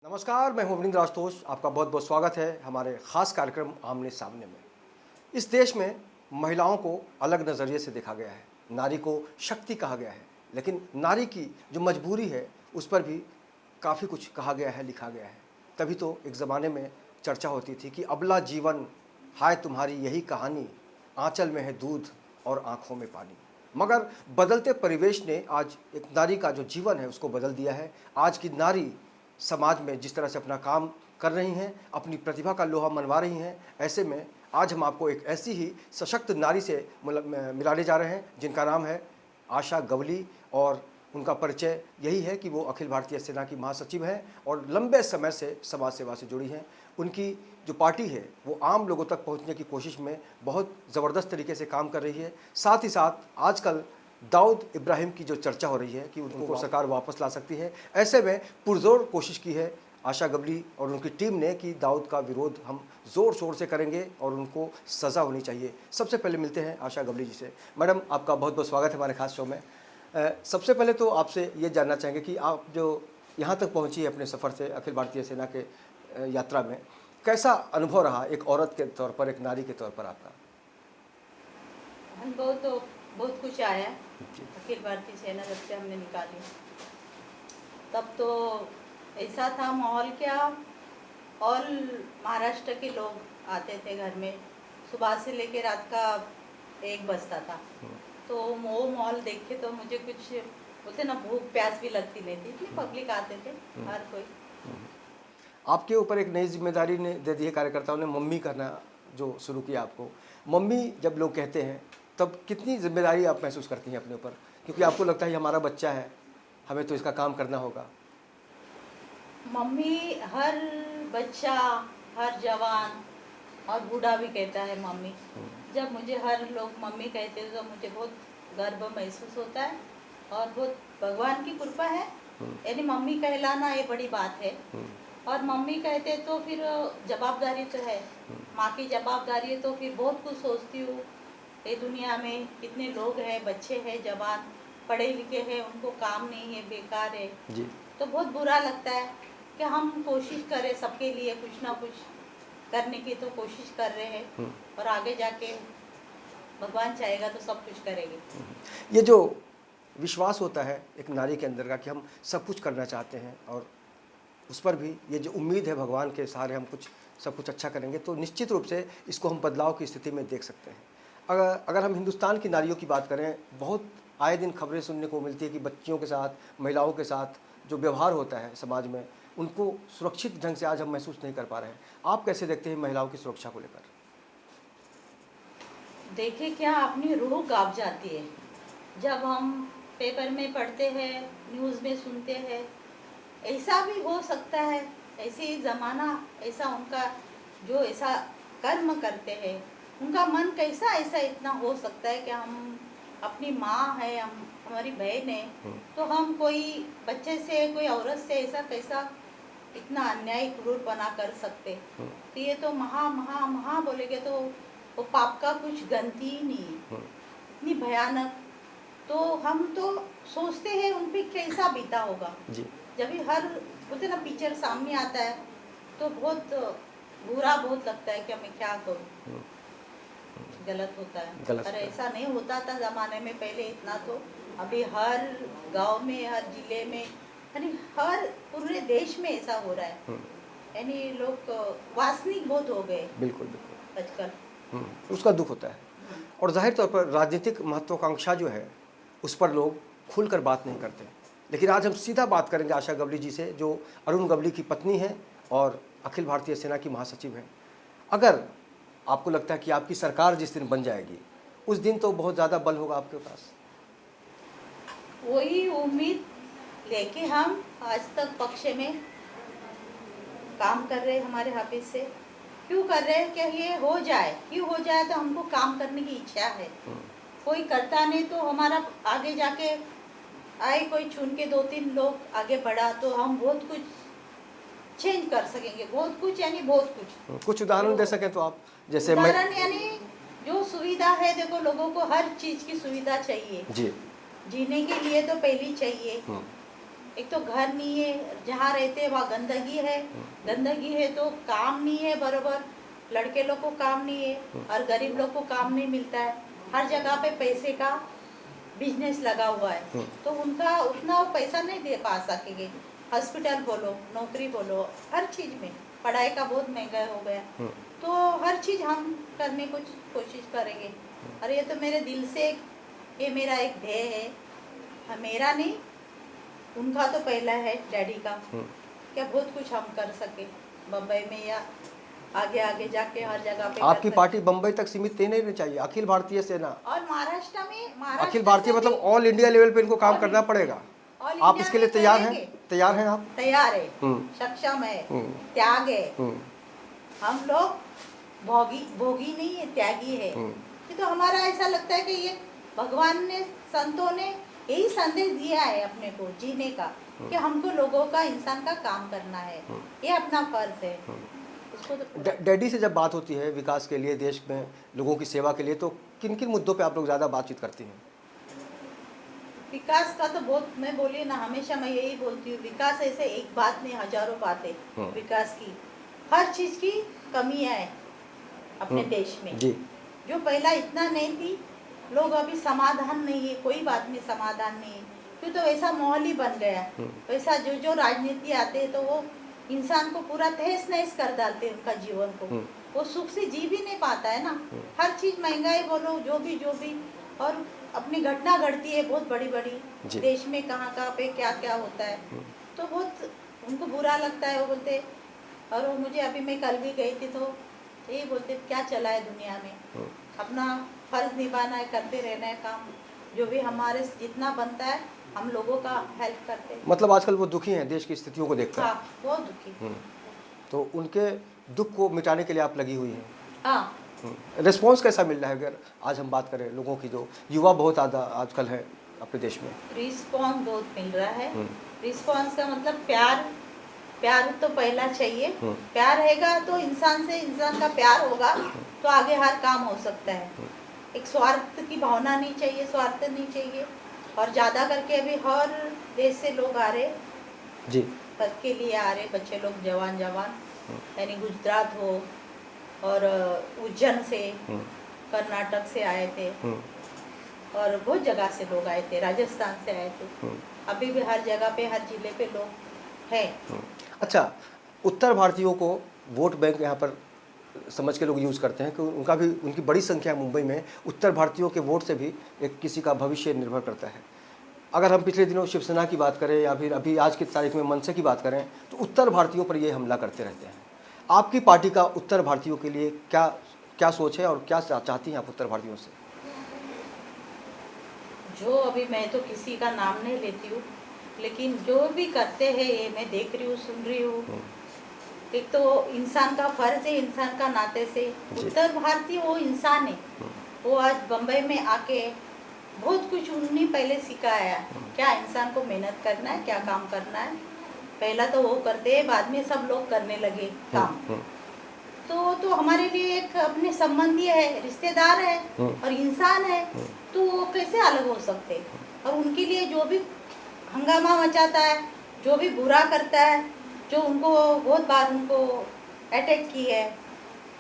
नमस्कार, मैं हूं अरविंद राजतोष। आपका बहुत बहुत स्वागत है हमारे ख़ास कार्यक्रम आमने सामने में। इस देश में महिलाओं को अलग नज़रिए से देखा गया है, नारी को शक्ति कहा गया है, लेकिन नारी की जो मजबूरी है उस पर भी काफ़ी कुछ कहा गया है, लिखा गया है। तभी तो एक ज़माने में चर्चा होती थी कि अबला जीवन, हाय तुम्हारी यही कहानी, आंचल में है दूध और आँखों में पानी। मगर बदलते परिवेश ने आज एक नारी का जो जीवन है उसको बदल दिया है। आज की नारी समाज में जिस तरह से अपना काम कर रही हैं, अपनी प्रतिभा का लोहा मनवा रही हैं, ऐसे में आज हम आपको एक ऐसी ही सशक्त नारी से मिलाने जा रहे हैं जिनका नाम है आशा गवली। और उनका परिचय यही है कि वो अखिल भारतीय सेना की महासचिव हैं और लंबे समय से समाज सेवा से जुड़ी हैं। उनकी जो पार्टी है वो आम लोगों तक पहुंचने की कोशिश में बहुत ज़बरदस्त तरीके से काम कर रही है। साथ ही साथ आजकल दाऊद इब्राहिम की जो चर्चा हो रही है कि उनको सरकार वापस ला सकती है, ऐसे में पुरजोर कोशिश की है आशा गवली और उनकी टीम ने कि दाऊद का विरोध हम ज़ोर शोर से करेंगे और उनको सज़ा होनी चाहिए। सबसे पहले मिलते हैं आशा गवली जी से। मैडम, आपका बहुत बहुत स्वागत है हमारे खास शो में। सबसे पहले तो आपसे ये जानना चाहेंगे कि आप जो यहाँ तक पहुँची अपने सफ़र से अखिल भारतीय सेना के यात्रा में, कैसा अनुभव रहा एक औरत के तौर पर, एक नारी के तौर पर आपका? अनुभव तो बहुत कुछ आया। अखिल भारतीय सेना जब से हमने निकाली तब तो ऐसा था माहौल, क्या ऑल महाराष्ट्र के लोग आते थे घर में, सुबह से लेकर रात का 1 बजता था। तो वो माहौल देख के तो मुझे कुछ बोलते ना, भूख प्यास भी लगती नहीं थी, इतनी पब्लिक आते थे हर कोई। आपके ऊपर एक नई जिम्मेदारी ने दे दी है, कार्यकर्ताओं ने मम्मी करना जो शुरू किया आपको। मम्मी जब लोग कहते हैं तब कितनी जिम्मेदारी आप महसूस करती हैं अपने ऊपर, क्योंकि आपको लगता है ये हमारा बच्चा है, हमें तो इसका काम करना होगा? मम्मी हर बच्चा, हर जवान और बूढ़ा भी कहता है मम्मी। जब मुझे हर लोग मम्मी कहते हैं तो मुझे बहुत गर्व महसूस होता है और बहुत भगवान की कृपा है। यानी मम्मी कहलाना ये बड़ी बात है। और मम्मी कहते तो फिर जवाबदारी तो है, माँ की जवाबदारी है, तो फिर बहुत कुछ सोचती हूँ। ये दुनिया में कितने लोग हैं, बच्चे हैं, जवान पढ़े लिखे हैं, उनको काम नहीं है, बेकार है जी। तो बहुत बुरा लगता है कि हम कोशिश करें सबके लिए कुछ ना कुछ करने की, तो कोशिश कर रहे हैं और आगे जाके भगवान चाहेगा तो सब कुछ करेंगे। ये जो विश्वास होता है एक नारी के अंदर का कि हम सब कुछ करना चाहते हैं और उस पर भी ये जो उम्मीद है भगवान के सहारे हम सब कुछ अच्छा करेंगे, तो निश्चित रूप से इसको हम बदलाव की स्थिति में देख सकते हैं। अगर हम हिंदुस्तान की नारियों की बात करें, बहुत आए दिन खबरें सुनने को मिलती है कि बच्चियों के साथ, महिलाओं के साथ जो व्यवहार होता है समाज में, उनको सुरक्षित ढंग से आज हम महसूस नहीं कर पा रहे हैं। आप कैसे देखते हैं महिलाओं की सुरक्षा को लेकर? देखिए, क्या अपनी रूह कांप जाती है जब हम पेपर में पढ़ते हैं, न्यूज़ में सुनते हैं। ऐसा भी हो सकता है, ऐसे ही ज़माना ऐसा, उनका जो ऐसा कर्म करते हैं, उनका मन कैसा ऐसा इतना हो सकता है कि हम अपनी माँ है, हमारी बहन है, तो हम कोई बच्चे से, कोई औरत से ऐसा कैसा इतना अन्याय क्रूरपना कर सकते। तो ये तो महा महा महा बोलेंगे तो वो पाप का कुछ गिनती ही नहीं है, इतनी भयानक। तो हम तो सोचते हैं उन पे कैसा बीता होगा जी। जब भी हर बोलते ना पिक्चर सामने आता है तो बहुत बुरा बहुत लगता है कि मैं क्या करूं। गलत होता है, गलत पर होता है। ऐसा नहीं होता था ज़माने में पहले इतना। तो अभी हर गांव में, हर जिले में, यानी हर पूरे देश में ऐसा हो रहा है। यानी लोग वासनिक बहुत हो गए बिल्कुल बिल्कुल। आजकल। उसका दुख होता है। और जाहिर तौर पर राजनीतिक महत्वाकांक्षा जो है उस पर लोग खुलकर बात नहीं करते। लेकिन आज हम सीधा बात करेंगे आशा गवली जी से, जो अरुण गवली की पत्नी है और अखिल भारतीय सेना की महासचिव हैं। अगर आपको लगता है कि आपकी सरकार जिस दिन बन जाएगी उस दिन तो बहुत ज़्यादा बल होगा आपके पास? वही उम्मीद लेके हम आज तक पक्ष में काम कर रहे हैं। हमारे ऑफिस से क्यों कर रहे हैं, क्या ये हो जाए, क्यों हो जाए, तो हमको काम करने की इच्छा है। कोई करता नहीं तो हमारा आगे जाके आए कोई चुन के 2-3 लोग आगे बढ़ा तो हम बहुत कुछ चेंज कर सकेंगे, बहुत कुछ, यानी बहुत कुछ। कुछ उदाहरण दे सकें तो आप, जैसे उदाहरण यानी जो सुविधा है, देखो लोगों को हर चीज़ की सुविधा चाहिए। जी। जीने के लिए तो पहली चाहिए, एक तो घर नहीं है, जहाँ रहते हैं वहाँ गंदगी है तो काम नहीं है बरोबर, लड़के लोग को काम नहीं है और गरीब लोग को काम नहीं मिलता है। हर जगह पे पैसे का बिजनेस लगा हुआ है, तो उनका उतना वो पैसा नहीं दे पा सकेंगे। हॉस्पिटल बोलो, नौकरी बोलो, हर चीज़ में पढ़ाई का बहुत महंगा हो गया, तो हर चीज़ हम करने को कोशिश करेंगे। और ये तो मेरे दिल से ये मेरा एक ध्येय है, मेरा नहीं, उनका तो पहला है, डैडी का, क्या बहुत कुछ हम कर सके बम्बई में या आगे आगे जाके हर जगह पे आपकी पार्टी बम्बई तक सीमित नहीं रहनी चाहिए, अखिल भारतीय सेना, और महाराष्ट्र में अखिल भारतीय मतलब ऑल इंडिया लेवल पे इनको काम करना पड़ेगा। आप इसके लिए तैयार हैं? तैयार हैं आप? तैयार है, सक्षम है, त्याग है। हम लोग भोगी नहीं है, त्यागी है। ये तो हमारा ऐसा लगता है कि ये भगवान ने, संतों ने यही संदेश दिया है अपने को जीने का, कि हमको लोगों का, इंसान का काम करना है, ये अपना फर्ज है। डैडी से जब बात होती है विकास के लिए, देश में लोगों की सेवा के लिए, तो किन किन मुद्दों पे आप लोग ज़्यादा बातचीत करती हैं? विकास का तो बहुत, मैं बोली ना, हमेशा मैं यही बोलती हूँ, विकास ऐसे एक बात नहीं, हजारों बातें विकास की। हर चीज़ की कमियाँ है अपने देश में, जी। जो पहला इतना नहीं थी, लोग अभी समाधान नहीं है, कोई बात में समाधान नहीं है, क्यों तो ऐसा माहौल ही बन गया। वैसा जो राजनीति आते हैं तो वो इंसान को पूरा तहस नहस कर डालते हैं, उनका जीवन को, वो सुख से जी भी नहीं पाता है ना। हर चीज़ महंगाई बोलो, जो भी, और अपनी घटना घटती है बहुत बड़ी बड़ी, देश में कहाँ पे क्या क्या होता है, तो बहुत उनको बुरा लगता है। वो बोलते, और वो मुझे अभी, मैं कल भी गई थी तो यही बोलते, क्या चला है दुनिया में, अपना फर्ज निभाना है, करते रहना है काम, जो भी हमारे जितना बनता है हम लोगों का हेल्प करते हैं। मतलब आजकल वो दुखी हैं देश की स्थितियों को देखकर? हाँ, बहुत दुखी। तो उनके दुख को मिटाने के लिए आप लगी हुई हैं? हाँ। रिस्पॉन्स कैसा मिल रहा है अगर आज हम बात करें लोगों की, जो युवा बहुत ज़्यादा आजकल है अपने देश में? रिस्पॉन्स बहुत मिल रहा है। रिस्पॉन्स का मतलब प्यार तो पहला चाहिए। प्यार रहेगा तो इंसान से इंसान का प्यार होगा तो आगे हर काम हो सकता है। एक स्वार्थ की भावना नहीं चाहिए, स्वार्थ नहीं चाहिए। और ज़्यादा करके अभी हर देश से लोग आ रहे जी, पद के लिए आ रहे, बच्चे लोग, जवान यानी गुजरात हो और उज्जैन से, कर्नाटक से आए थे, और बहुत जगह से लोग आए थे, राजस्थान से आए थे। अभी भी हर जगह पे, हर जिले पे लोग हैं। अच्छा, उत्तर भारतीयों को वोट बैंक यहाँ पर समझ के लोग यूज़ करते हैं कि उनका भी, उनकी बड़ी संख्या मुंबई में, उत्तर भारतीयों के वोट से भी एक किसी का भविष्य निर्भर करता है। अगर हम पिछले दिनों शिवसेना की बात करें या फिर अभी आज की तारीख में मनसे की बात करें, तो उत्तर भारतीयों पर ये हमला करते रहते हैं। आपकी पार्टी का उत्तर भारतीयों के लिए क्या सोच है और क्या चाहती हैं आप उत्तर भारतीयों से? जो अभी, मैं तो किसी का नाम नहीं लेती हूँ, लेकिन जो भी करते हैं ये मैं देख रही हूँ, सुन रही हूँ। एक तो इंसान का फर्ज है, इंसान का नाते से, उत्तर भारतीय वो इंसान है, वो आज बम्बई में आके बहुत कुछ उन्होंने पहले सिखाया, क्या इंसान को मेहनत करना है, क्या काम करना है। पहला तो वो करते हैं, बाद में सब लोग करने लगे काम। तो हमारे लिए एक अपने संबंधी है, रिश्तेदार है और इंसान है, तो वो कैसे अलग हो सकते। और उनके लिए जो भी हंगामा मचाता है, जो भी बुरा करता है, जो उनको बहुत बार उनको अटैक की है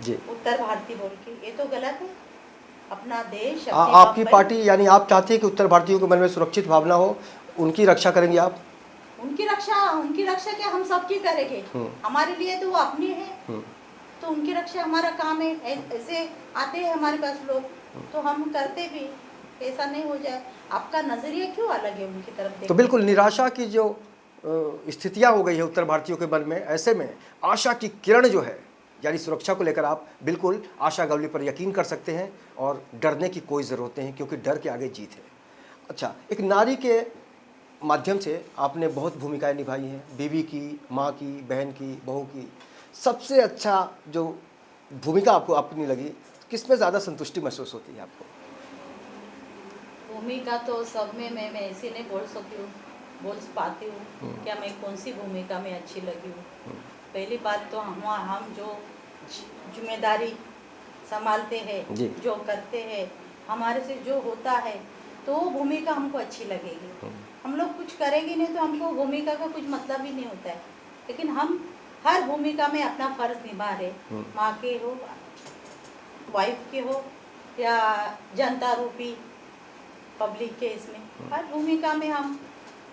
जी, उत्तर भारतीय बोल के, ये तो गलत है। अपना देश, आपकी पार्टी, यानी आप चाहती है कि उत्तर भारतीयों के मन में सुरक्षित भावना हो, उनकी रक्षा करेंगे आप? उनकी रक्षा क्या, हम सबकी करेंगे। हमारे लिए तो वो अपनी है, तो उनकी रक्षा हमारा काम है। ऐसे आते हैं हमारे पास लोग तो हम करते भी, ऐसा नहीं हो जाए। आपका नजरिया क्यों अलग है उनकी तरफ? तो बिल्कुल निराशा की जो स्थितियाँ हो गई है उत्तर भारतीयों के मन में, ऐसे में आशा की किरण जो है, यानी सुरक्षा को लेकर आप बिल्कुल आशा गवली पर यकीन कर सकते हैं और डरने की कोई ज़रूरत नहीं, क्योंकि डर के आगे जीत है। अच्छा, एक नारी के माध्यम से आपने बहुत भूमिकाएं निभाई हैं, बीवी की, माँ की, बहन की, बहू की। सबसे अच्छा जो भूमिका आपको अपनी लगी, किसमें ज़्यादा संतुष्टि महसूस होती है आपको? भूमिका तो सब में मैं ऐसे नहीं बोल पाती हूँ क्या मैं कौन सी भूमिका में अच्छी लगी हूँ। पहली बात तो हम जो जिम्मेदारी संभालते हैं, जो करते हैं, हमारे से जो होता है, तो वो भूमिका हमको अच्छी लगेगी। हम हम लोग कुछ करेंगे नहीं तो हमको भूमिका का कुछ मतलब ही नहीं होता है, लेकिन हम हर भूमिका में अपना फर्ज निभा रहे, माँ के हो, वाइफ के हो या जनता रूपी पब्लिक के, इसमें हर भूमिका में हम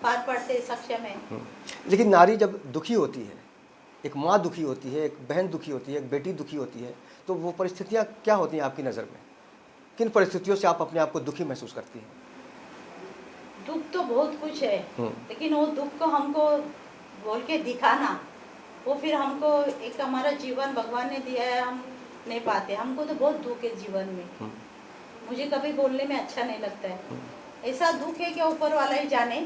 पार पड़ते सक्षम है। लेकिन नारी जब दुखी होती है, एक माँ दुखी होती है, एक बहन दुखी होती है, एक बेटी दुखी होती है, तो वो परिस्थितियाँ क्या होती हैं आपकी नज़र में? किन परिस्थितियों से आप अपने आप को दुखी महसूस करती हैं? दुख तो बहुत कुछ है, लेकिन वो दुख को हमको बोल के दिखाना, वो फिर हमको एक हमारा जीवन भगवान ने दिया है, हम नहीं पाते। हमको तो बहुत दुख है जीवन में, मुझे कभी बोलने में अच्छा नहीं लगता है। ऐसा दुख है कि ऊपर वाला ही जाने,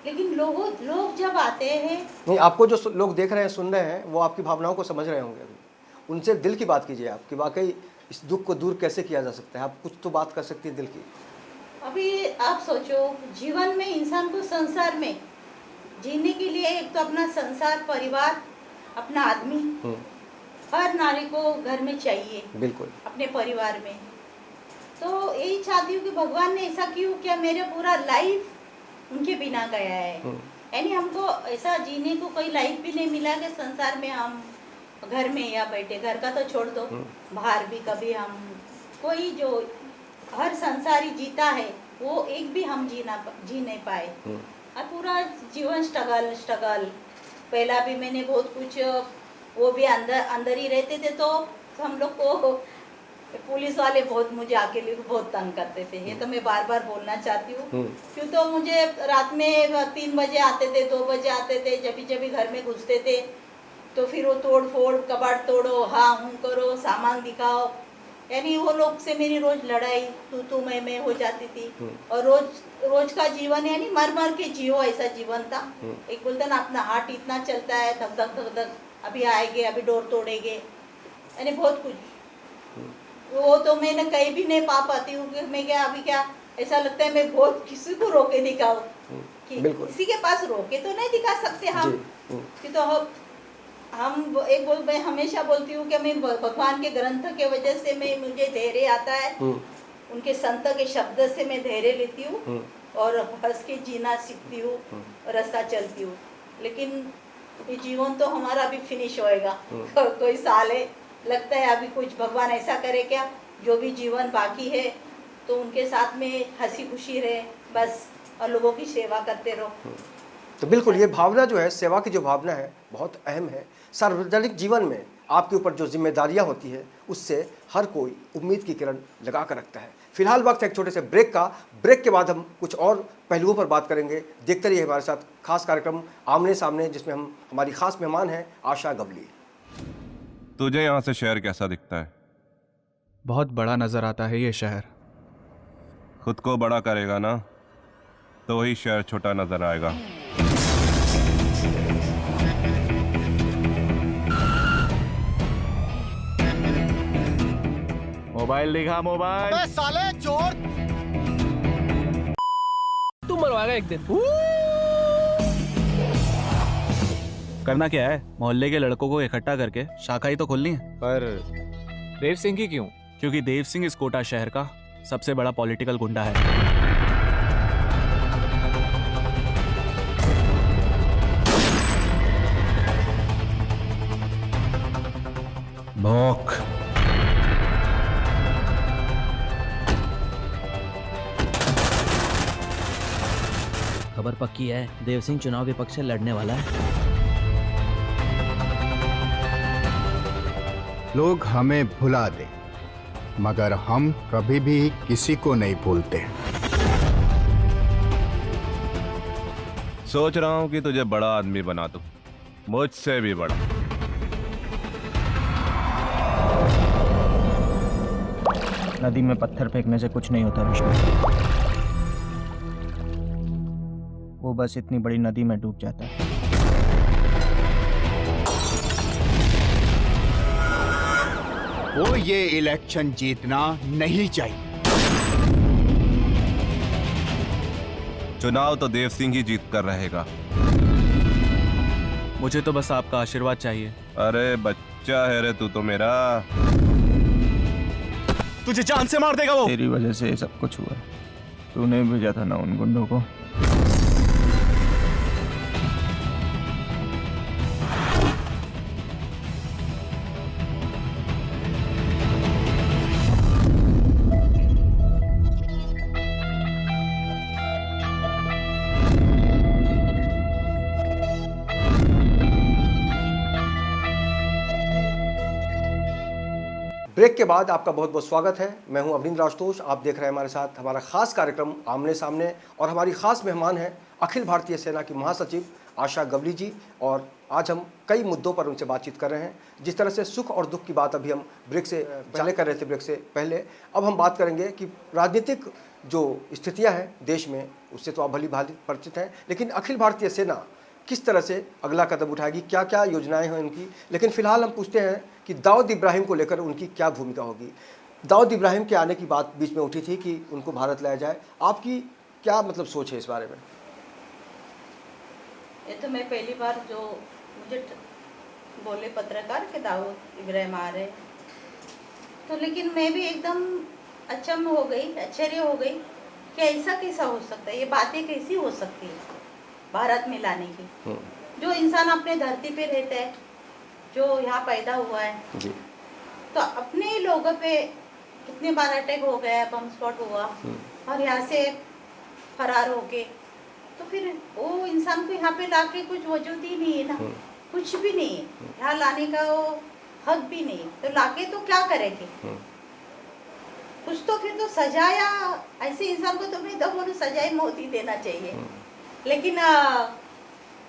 लेकिन लोग जब आते हैं, नहीं, आपको जो लोग देख रहे हैं, सुन रहे हैं, वो आपकी भावनाओं को समझ रहे होंगे अभी। उनसे दिल की बात कीजिए आप कि वाकई इस दुख को दूर कैसे किया जा सकता है। आप कुछ तो बात कर सकती है दिल की। अभी आप सोचो, जीवन में इंसान को संसार में जीने के लिए एक तो अपना संसार, परिवार, अपना आदमी, हर नारी को घर में चाहिए, बिल्कुल, अपने परिवार में। तो यही चाहती हूँ कि भगवान ने ऐसा क्यों किया, मेरा पूरा लाइफ उनके बिना गया है। यानी हमको ऐसा जीने को कोई लाइफ भी नहीं मिला कि संसार में हम घर में या बैठे, घर का तो छोड़ दो, बाहर भी कभी हम कोई जो हर संसारी जीता है वो एक भी हम जी नहीं पाए। और पूरा जीवन स्ट्रगल। पहला भी मैंने बहुत कुछ, वो भी अंदर ही रहते थे, तो हम लोग को पुलिस वाले बहुत मुझे अकेले को बहुत तंग करते थे। ये तो मैं बार बार बोलना चाहती हूँ, क्यों तो मुझे रात में 3 बजे आते थे, 2 बजे आते थे, जब घर में घुसते थे तो फिर वो तोड़ फोड़, कबाड़ तोड़ो, हाँ हूँ करो, सामान दिखाओ। यानी वो लोग से मेरी रोज लड़ाई, तू मैं हो जाती थी। और रोज का जीवन यानी मर के जियो, ऐसा जीवन था। एक बोलता ना, अपना हार्ट इतना चलता है, धक धक, अभी आएंगे, अभी डोर तोड़ेंगे, यानी बहुत कुछ। वो तो मैं कहीं भी नहीं पा पाती हूँ कि मैं क्या ऐसा लगता है मैं बहुत किसी को रोके दिखाऊं कि किसी के पास रोके तो नहीं दिखा सकते हम, कि तो हम एक मैं हमेशा बोलती हूँ कि मैं भगवान के ग्रंथ के वजह से मुझे धैर्य आता है, उनके संत के शब्द से मैं धैर्य लेती हूँ और हंस के जीना सीखती हूँ, रास्ता चलती हूँ। लेकिन ये जीवन तो हमारा अभी फिनिश होएगा, कोई साल है, लगता है अभी कुछ भगवान ऐसा करे क्या, जो भी जीवन बाकी है तो उनके साथ में हंसी खुशी रहे बस, और लोगों की सेवा करते रहो। तो बिल्कुल ये भावना जो है, सेवा की जो भावना है, बहुत अहम है। सार्वजनिक जीवन में आपके ऊपर जो जिम्मेदारियां होती है, उससे हर कोई उम्मीद की किरण लगा कर रखता है। फिलहाल वक्त है एक छोटे से ब्रेक का। ब्रेक के बाद हम कुछ और पहलुओं पर बात करेंगे। देखते रहिए हमारे साथ खास कार्यक्रम आमने सामने, जिसमें हम हमारी खास मेहमान हैं आशा गवली। तुझे यहाँ से शहर कैसा दिखता है? बहुत बड़ा नजर आता है ये शहर। खुद को बड़ा करेगा ना तो वही शहर छोटा नजर आएगा। मोबाइल दिखा, मोबाइल। अबे साले चोर, तू मरवाएगा एक दिन। करना क्या है? मोहल्ले के लड़कों को इकट्ठा करके शाखा ही तो खोलनी है। पर देव सिंह की क्यों? क्योंकि देव सिंह इस कोटा शहर का सबसे बड़ा पॉलिटिकल गुंडा है। भौंक। खबर पक्की है, देव सिंह चुनाव विपक्ष से लड़ने वाला है। लोग हमें भुला दे मगर हम कभी भी किसी को नहीं भूलते। सोच रहा हूँ कि तुझे बड़ा आदमी बना दूं, मुझसे भी बड़ा। नदी में पत्थर फेंकने से कुछ नहीं होता विष्णु, वो बस इतनी बड़ी नदी में डूब जाता है। वो ये इलेक्शन जीतना नहीं चाहिए। चुनाव तो देव सिंह ही जीत कर रहेगा। मुझे तो बस आपका आशीर्वाद चाहिए। अरे बच्चा है रे तू तो मेरा। तुझे जान से मार देगा वो। तेरी वजह से ये सब कुछ हुआ। तूने भेजा था ना उन गुंडों को। ब्रेक के बाद आपका बहुत बहुत स्वागत है। मैं हूं अविंद्र आशुतोष। आप देख रहे हैं हमारे साथ हमारा खास कार्यक्रम आमने सामने, और हमारी खास मेहमान है अखिल भारतीय सेना की महासचिव आशा गवली जी। और आज हम कई मुद्दों पर उनसे बातचीत कर रहे हैं। जिस तरह से सुख और दुख की बात अभी हम ब्रेक से पहले कर रहे थे, ब्रेक से पहले, अब हम बात करेंगे कि राजनीतिक जो स्थितियां हैं देश में, उससे तो आप भली भांति परिचित हैं, लेकिन अखिल भारतीय सेना किस तरह से अगला कदम उठाएगी, क्या क्या योजनाएं हैं उनकी। लेकिन फिलहाल हम पूछते हैं कि दाऊद इब्राहिम को लेकर उनकी क्या भूमिका होगी। दाऊद इब्राहिम के आने की बात बीच में उठी थी कि उनको भारत लाया जाए, आपकी क्या मतलब सोच है इस बारे में? ये तो मैं पहली बार जो मुझे बोले पत्रकार के दाऊद इब्राहिम आ रहे, तो लेकिन मैं भी एकदम अचंभ हो गई, आश्चर्य हो गई कि ऐसा कैसा हो सकता है, ये बातें कैसी हो सकती है भारत में लाने की। जो इंसान अपने धरती पे रहता है, जो यहाँ पैदा हुआ है, तो अपने लोगों पे कितने बार अटैक हो गया, बम स्पॉट हुआ और यहाँ से फरार हो गए, तो फिर वो इंसान को यहाँ पे लाके कुछ वजूद ही नहीं है ना, कुछ भी नहीं है, यहाँ लाने का वो हक भी नहीं, तो लाके तो क्या करेंगे? कुछ तो फिर तो सजा, या ऐसे इंसान को तो मैं तो बोलूं सजा ही मौत ही देना चाहिए। लेकिन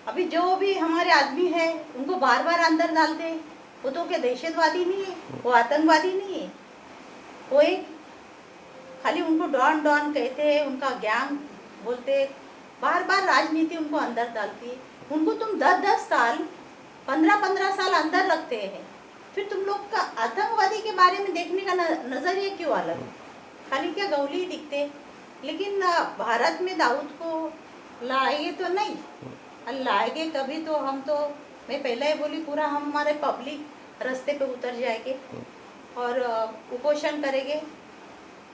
अभी जो भी हमारे आदमी है उनको बार बार अंदर डालते हैं, वो तो क्या दहशतवादी नहीं है, वो आतंकवादी नहीं है, वो एक खाली उनको डॉन डॉन कहते हैं, उनका गैंग बोलते, बार बार राजनीति उनको अंदर डालती है। उनको तुम 10-10 साल 15-15 साल अंदर रखते हैं, फिर तुम लोग का आतंकवादी के बारे में देखने का नजरिया क्यों अलग? खाली क्या गौली दिखते, लेकिन भारत में दाऊद को लाएंगे तो नहीं, लाएंगे कभी तो हम तो, मैं पहले ही बोली, पूरा हम हमारे पब्लिक रास्ते पे उतर जाएंगे और कुपोषण करेंगे,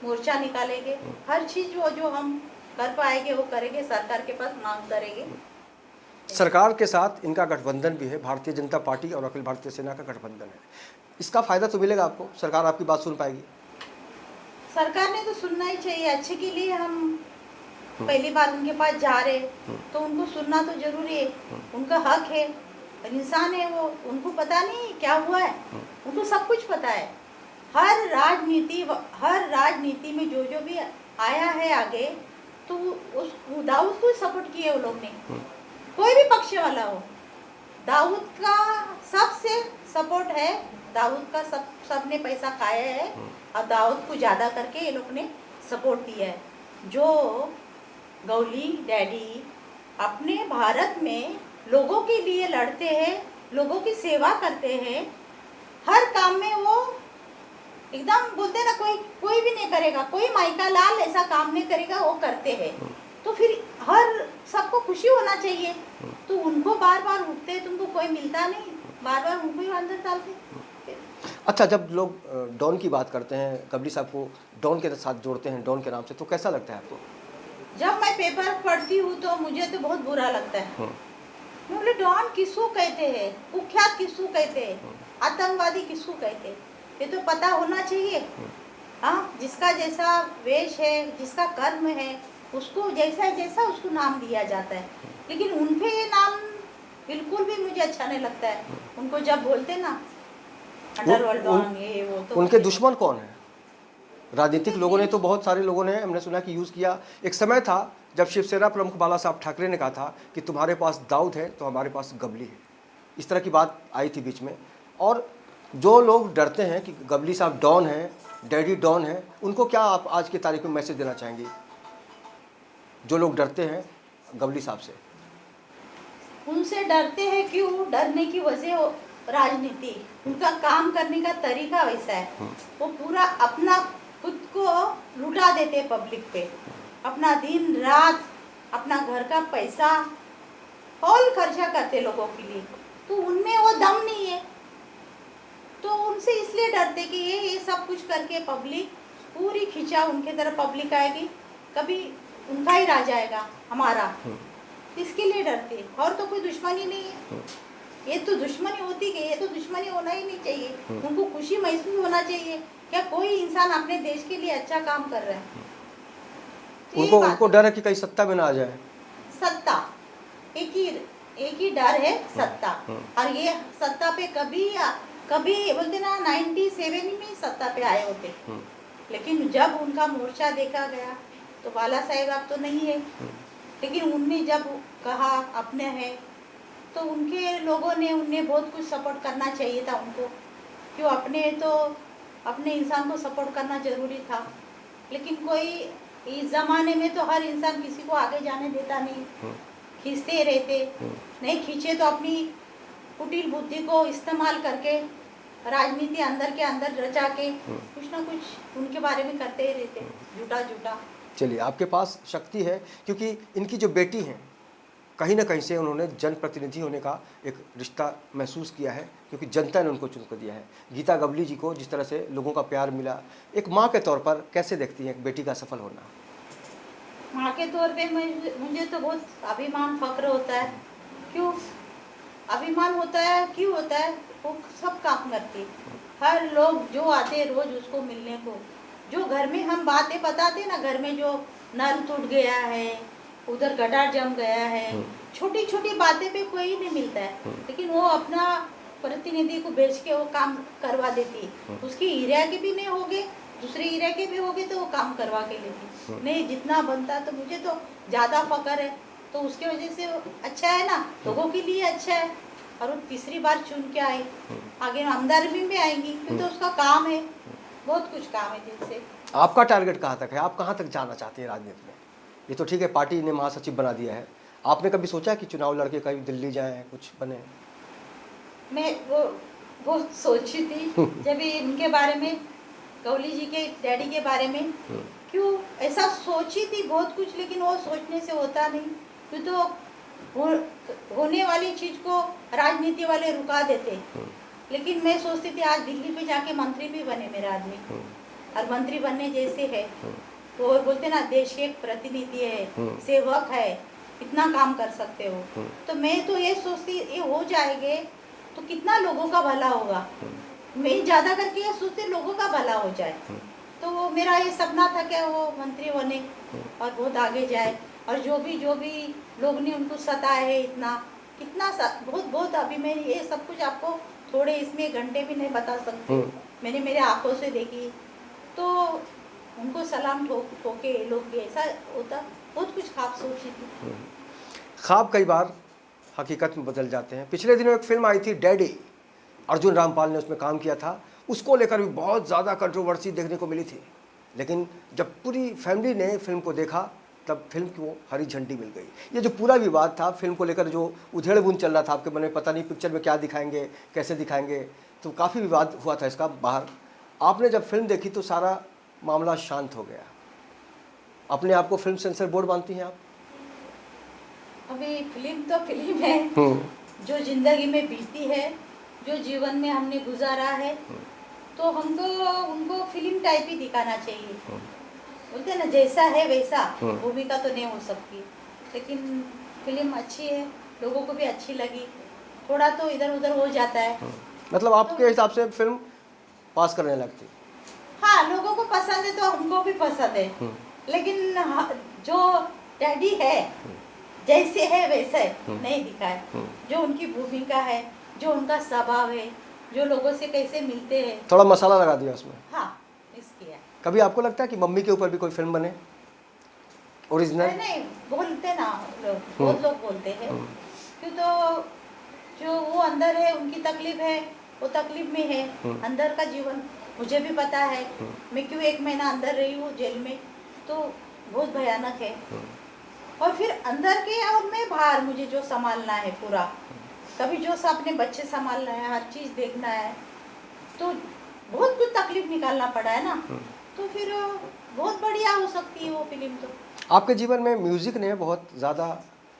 मोर्चा निकालेंगे, हर चीज वो जो हम कर पाएंगे वो करेंगे, सरकार के पास मांग करेंगे। सरकार के साथ इनका गठबंधन भी है, भारतीय जनता पार्टी और अखिल भारतीय सेना का गठबंधन है। इसका फायदा तो मिलेगा आपको, सरकार आपकी बात सुन पाएगी? सरकार ने तो सुनना ही चाहिए, अच्छे के लिए हम पहली बार उनके पास जा रहे, तो उनको सुनना तो जरूरी है, उनका हक है, इंसान है वो, उनको पता नहीं क्या हुआ है, उनको सब कुछ पता है। हर राजनीति में जो जो भी आया है आगे, तो उस दाऊद को सपोर्ट किए वो लोग ने, कोई भी पक्ष वाला हो, दाऊद का सबसे सपोर्ट है, दाऊद का सबने पैसा खाया है और दाऊद को ज्यादा करके ये लोग ने सपोर्ट दिया है। जो गौली डैडी अपने भारत में लोगों के लिए लड़ते हैं, लोगों की सेवा करते हैं, हर काम में वो एकदम बोलते ना, कोई भी नहीं करेगा, कोई माइका लाल ऐसा काम नहीं करेगा, वो करते हैं, तो फिर हर सबको खुशी होना चाहिए। तो उनको बार बार उठते, तुमको कोई मिलता नहीं, बार बार उनको ही अंदर डालते। अच्छा, जब लोग डॉन की बात करते हैं, गवली साहब को डॉन के साथ जोड़ते हैं, डॉन के नाम से, तो कैसा लगता है आपको? जब मैं पेपर पढ़ती हूँ तो मुझे तो बहुत बुरा लगता है। मैं बोले डॉन किसको कहते हैं, कुख्यात किसको कहते हैं, आतंकवादी किसको कहते हैं, ये तो पता होना चाहिए। हाँ, जिसका जैसा वेश है, जिसका कर्म है, उसको जैसा उसको नाम दिया जाता है, लेकिन उनके ये नाम बिल्कुल भी मुझे अच्छा नहीं लगता है। उनको जब बोलते ना अंडरवर्ल्ड डॉन, ये वो, तो उनके दुश्मन कौन है? राजनीतिक लोगों ने तो, बहुत सारे लोगों ने, हमने सुना कि यूज़ किया। एक समय था जब शिवसेना प्रमुख बाला साहब ठाकरे ने कहा था कि तुम्हारे पास दाऊद है तो हमारे पास गवली है, इस तरह की बात आई थी बीच में। और जो लोग डरते हैं कि गवली साहब डॉन है, डैडी डॉन है, उनको क्या आप आज की तारीख में मैसेज देना चाहेंगे? जो लोग डरते हैं गवली साहब से, उनसे डरते हैं क्यों? डरने की वजह राजनीति, उनका काम करने का तरीका वैसा है। वो पूरा अपना खुद को लुटा देते पब्लिक पे, अपना दिन रात अपना घर का पैसा और खर्चा करते लोगों के लिए, तो उनमें वो दम नहीं है। तो उनसे इसलिए डरते कि ये सब कुछ करके पब्लिक पूरी खिंचा उनके तरफ पब्लिक आएगी, कभी उनका ही राज आएगा हमारा, इसके लिए डरते, और तो कोई दुश्मनी नहीं है। ये तो दुश्मनी होती गई, ये तो दुश्मनी होना ही नहीं चाहिए। उनको खुशी महसूस होना चाहिए क्या कोई इंसान अपने देश के लिए अच्छा काम कर रहा है। उनको डर है कि कहीं सत्ता में ना आ जाए। सत्ता एक ही डर है, सत्ता, और ये सत्ता पे कभी बोलते ना 97 में सत्ता पे आए होते, लेकिन जब उनका मोर्चा देखा गया तो बाला साहेब अब तो नहीं है, लेकिन उनने जब कहा अपने है तो उनके लोगों ने उन्हें बहुत कुछ सपोर्ट करना चाहिए था उनको, क्यों अपने तो अपने इंसान को सपोर्ट करना जरूरी था। लेकिन कोई इस ज़माने में तो हर इंसान किसी को आगे जाने देता नहीं, खींचते रहते, नहीं खींचे तो अपनी कुटिल बुद्धि को इस्तेमाल करके राजनीति अंदर के अंदर रचा के कुछ ना कुछ उनके बारे में करते ही रहते, झूठा झूठा। चलिए, आपके पास शक्ति है क्योंकि इनकी जो बेटी हैं कहीं ना कहीं से उन्होंने जनप्रतिनिधि होने का एक रिश्ता महसूस किया है, क्योंकि जनता ने उनको चुन कर दिया है। गीता गवली जी को जिस तरह से लोगों का प्यार मिला, एक माँ के तौर पर कैसे देखती हैं एक बेटी का सफल होना? माँ के तौर पे मुझे तो बहुत अभिमान फक्र होता है। क्यों अभिमान होता है, क्यों होता है? वो सब काम करती, हर लोग जो आते रोज उसको मिलने को, जो घर में हम बातें बताते ना, घर में जो नल टूट गया है, उधर गटार जम गया है, छोटी छोटी बातें पे कोई नहीं मिलता है, लेकिन वो अपना प्रतिनिधि को भेज के वो काम करवा देती। उसकी एरिया के भी नहीं होगे, दूसरे एरिया के भी होगे तो वो काम करवा के लेती। नहीं जितना बनता तो मुझे तो ज़्यादा फक्र है, तो उसके वजह से अच्छा है ना, लोगों के लिए अच्छा है। और वो तीसरी बार चुन के आई, आगे अंदर भी आएंगी क्योंकि तो उसका काम है, बहुत कुछ काम है दिल से। आपका टारगेट कहाँ तक है? आप कहाँ तक जाना चाहते हैं राजनीति में? ये तो ठीक है, पार्टी ने महासचिव बना दिया है, आपने कभी सोचा कि चुनाव लड़के कहीं दिल्ली जाएं, कुछ बने? मैं वो बहुत सोची थी जब इनके बारे में, गवली जी के डैडी के बारे में, क्यों ऐसा सोची थी बहुत कुछ, लेकिन वो सोचने से होता नहीं। क्यों तो होने वाली चीज को राजनीति वाले रुका देते। लेकिन मैं सोचती थी आज दिल्ली पे जाके मंत्री भी बने मेरा आदमी, और मंत्री बनने जैसे है, वो बोलते ना देश के एक प्रतिनिधि है, सेवक है, इतना काम कर सकते हो। तो मैं तो ये सोचती ये हो जाएंगे तो कितना लोगों का भला होगा। मैं ज़्यादा करके ये सोचती लोगों का भला हो जाए, तो वो मेरा ये सपना था कि वो मंत्री बने और बहुत आगे जाए। और जो भी लोग ने उनको सताया है इतना कितना बहुत अभी मैं ये सब कुछ आपको थोड़े इसमें घंटे भी नहीं बता सकती, मैंने मेरे आंखों से देखी। तो उनको सलाम ठोके लोग भी, ऐसा होता, बहुत कुछ ख्वाब सोची थी। ख्वाब कई बार हकीकत में बदल जाते हैं। पिछले दिनों एक फिल्म आई थी डैडी, अर्जुन रामपाल ने उसमें काम किया था, उसको लेकर भी बहुत ज़्यादा कंट्रोवर्सी देखने को मिली थी। लेकिन जब पूरी फैमिली ने फिल्म को देखा तब फिल्म को हरी झंडी मिल गई। ये जो पूरा विवाद था फिल्म को लेकर, जो उधेड़ बुन चल रहा था आपके मन में, पता नहीं पिक्चर में क्या दिखाएंगे, कैसे दिखाएंगे, तो काफ़ी विवाद हुआ था इसका बाहर। आपने जब फिल्म देखी तो सारा मामला शांत हो गया। अपने आप को फिल्म सेंसर बोर्ड मानती हैं आप? अभी फिल्म तो फिल्म है, जो जिंदगी में बीती है, जो जीवन में हमने गुजारा है, तो हमको उनको फिल्म टाइप ही दिखाना चाहिए। बोलते हैं ना जैसा है वैसा, भूमिका तो नहीं हो सकती, लेकिन फिल्म अच्छी है, लोगों को भी अच्छी लगी, थोड़ा तो इधर उधर हो जाता है। मतलब आपके हिसाब से फिल्म पास करने लगती? हाँ, लोगों को पसंद है तो हमको भी पसंद है, लेकिन जो डैडी है जैसे है वैसे नहीं दिखाए। जो उनकी भूमिका है, जो उनका स्वभाव है, जो लोगों से कैसे मिलते हैं, थोड़ा मसाला लगा दिया उसमें। हाँ, इसकी है। कभी आपको लगता है कि मम्मी के ऊपर भी कोई फिल्म बने ओरिजिनल? नहीं बोलते ना लोग, बहुत लोग बोलते हैं, क्यों तो जो वो अंदर है उनकी तकलीफ है, वो तकलीफ में है, अंदर का जीवन मुझे भी पता है। मैं क्यों 1 महीना अंदर रही हूँ जेल में, तो बहुत भयानक है। और फिर अंदर के और मैं बाहर मुझे जो संभालना है पूरा, कभी जो अपने बच्चे संभालना है, हर चीज़ देखना है, तो बहुत कुछ तकलीफ निकालना पड़ा है ना, तो फिर बहुत बढ़िया हो सकती है वो फिल्म। तो आपके जीवन में म्यूजिक ने बहुत ज़्यादा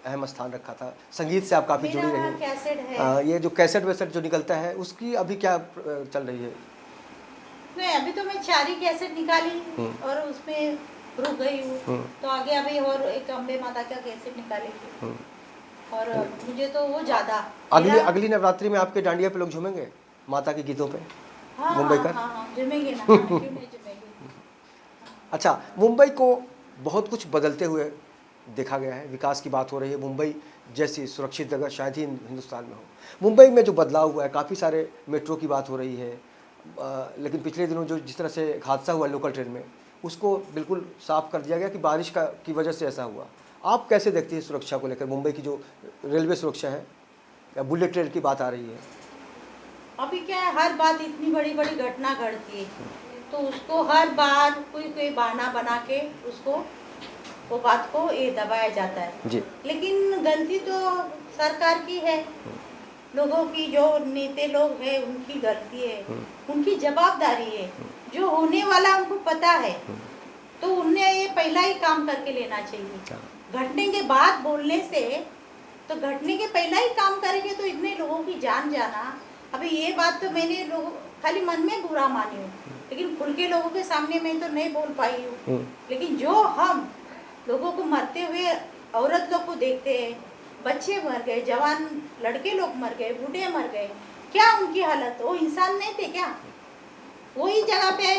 अहम स्थान रखा था, संगीत से आप काफ़ी जुड़ी रही। कैसेट है, ये जो कैसेट वैसेट जो निकलता है उसकी अभी क्या चल रही है? नहीं, अभी तो मैं 4 ही कैसेट निकाली और उसमें रुक गई हूँ, तो आगे अभी और एक अम्बे माता का कैसेट निकालेगी। और मुझे तो वो ज़्यादा अगली नवरात्रि में आपके डांडिया पे लोग झूमेंगे माता के गीतों पे? हाँ, मुंबई का? हाँ, झूमेंगे ना, क्यों नहीं झूमेंगे। अच्छा, मुंबई को बहुत कुछ बदलते हुए देखा गया है, विकास की बात हो रही है। मुंबई जैसी सुरक्षित जगह शायद ही हिंदुस्तान में हो। मुंबई में जो बदलाव हुआ है, काफ़ी सारे मेट्रो की बात हो रही है, लेकिन पिछले दिनों जो जिस तरह से एक हादसा हुआ लोकल ट्रेन में, उसको बिल्कुल साफ कर दिया गया कि बारिश की वजह से ऐसा हुआ। आप कैसे देखती हैं सुरक्षा को लेकर, मुंबई की जो रेलवे सुरक्षा है या बुलेट ट्रेन की बात आ रही है? अभी क्या है, हर बात इतनी बड़ी बड़ी घटना घटती है तो उसको हर बार कोई बहाना बना के उसको वो बात को ये दबाया जाता है जी। लेकिन गलती तो सरकार की है, लोगों की, जो नेता लोग हैं उनकी गलती है, उनकी जवाबदारी है। जो होने वाला उनको पता है तो उन्हें ये पहला ही काम करके लेना चाहिए। घटने के बाद बोलने से तो घटने के पहला ही काम करेंगे तो इतने लोगों की जान जाना। अभी ये बात तो मैंने लोग खाली मन में बुरा मानी हूँ, लेकिन खुल के लोगों के सामने मैं तो नहीं बोल पाई हूँ। लेकिन जो हम लोगों को मरते हुए औरत लोग को देखते हैं, बच्चे मर गए, जवान लड़के लोग मर गए, बूढ़े मर गए, क्या उनकी हालत? वो इंसान नहीं थे क्या? वही जगह पे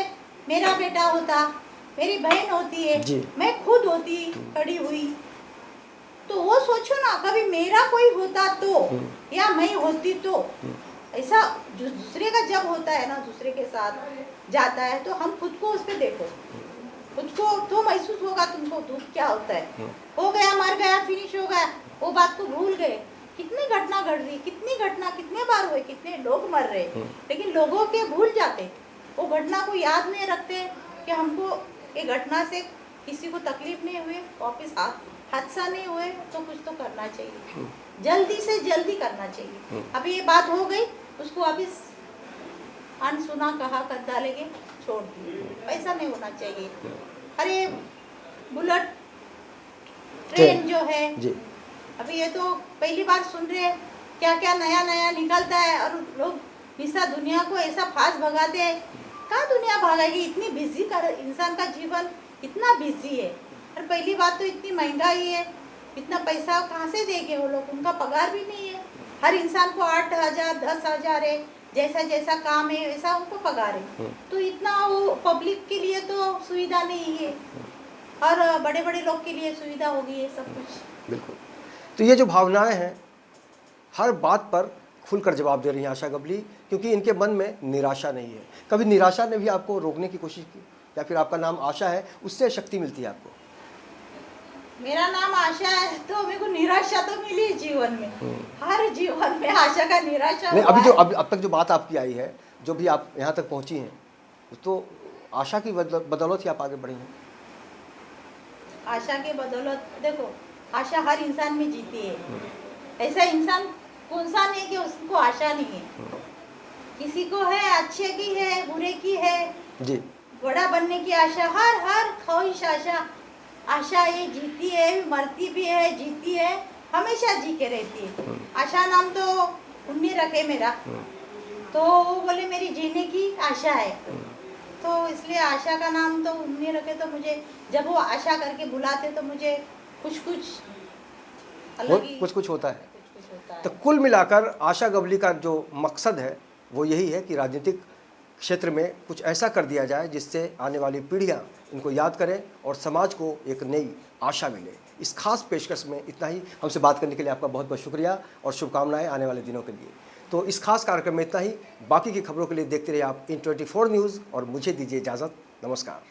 मेरा बेटा होता, मेरी बहन होती है, मैं खुद होती खड़ी हुई, तो वो सोचो ना, कभी मेरा कोई होता तो या मैं होती तो। ऐसा जो दूसरे का जब होता है ना, दूसरे के साथ जाता है तो हम खुद को उस पर देखो, खुद को तो महसूस होगा तुमको दुख क्या होता है। हो गया, मर गया, फिनिश हो गया, वो बात को भूल गए। कितनी घटना घट रही, कितनी घटना कितने बार हुए, कितने लोग मर रहे, लेकिन लोगों के भूल जाते, वो घटना को याद नहीं रखते कि हमको ये घटना से किसी को तकलीफ नहीं हुई, वापिस हादसा नहीं हुए, तो कुछ तो करना चाहिए, जल्दी से जल्दी करना चाहिए। अभी ये बात हो गई, उसको अभी अनसुना कहा कर डालेंगे, छोड़ दिए, ऐसा नहीं होना चाहिए। अरे बुलेट ट्रेन जो है जी। अभी ये तो पहली बार सुन रहे हैं, क्या क्या नया नया निकलता है और लोग हिस्सा दुनिया को ऐसा फास्ट भगाते हैं। कहाँ दुनिया भागेगी? इतनी बिजी कर, इंसान का जीवन इतना बिजी है। और पहली बात तो इतनी महंगाई है, इतना पैसा कहाँ से देंगे वो लोग? उनका पगार भी नहीं है। हर इंसान को 8,000 10,000 है, जैसा जैसा काम है वैसा उनको पगार है। तो इतना वो पब्लिक के लिए तो सुविधा नहीं है, और बड़े बड़े लोग के लिए सुविधा होगी ये सब कुछ। बिल्कुल। तो ये जो भावनाएं हैं, हर बात पर खुलकर जवाब दे रही हैं आशा गवली, क्योंकि इनके मन में निराशा नहीं है। कभी निराशा ने भी आपको रोकने की कोशिश की, या फिर आपका नाम आशा है उससे शक्ति मिलती है आपको? मेरा नाम आशा है तो मेरे को निराशा तो मिली जीवन में, हर जीवन में आशा का निराशा नहीं, हुआ अभी जो है। अब तक जो बात आपकी आई है, जो भी आप यहाँ तक पहुँची हैं, तो आशा की बदौलत ही आप आगे बढ़ी हैं। आशा के बदौलत देखो, आशा हर इंसान में जीती है। ऐसा इंसान कौन सा नहीं कि उसको आशा नहीं है? किसी को है, अच्छे की है, बुरे की है जी। बड़ा बनने की आशा, हर ख्वाहिश आशा ये जीती है, मरती भी है, जीती है, हमेशा जी के रहती है। आशा नाम तो उन्हें रखे मेरा, तो वो बोले मेरी जीने की आशा है, तो इसलिए आशा का नाम तो उन्हें रखे। तो मुझे जब वो आशा करके बुलाते तो मुझे कुछ अलग ही कुछ होता है। कुछ होता है। तो कुल मिलाकर आशा गवली का जो मकसद है वो यही है कि राजनीतिक क्षेत्र में कुछ ऐसा कर दिया जाए जिससे आने वाली पीढ़ियां इनको याद करें और समाज को एक नई आशा मिले। इस खास पेशकश में इतना ही। हमसे बात करने के लिए आपका बहुत बहुत शुक्रिया और शुभकामनाएं आने वाले दिनों के लिए। तो इस खास कार्यक्रम में इतना ही। बाकी की खबरों के लिए देखते रहिए आप इन 24 न्यूज़ और मुझे दीजिए इजाज़त। नमस्कार।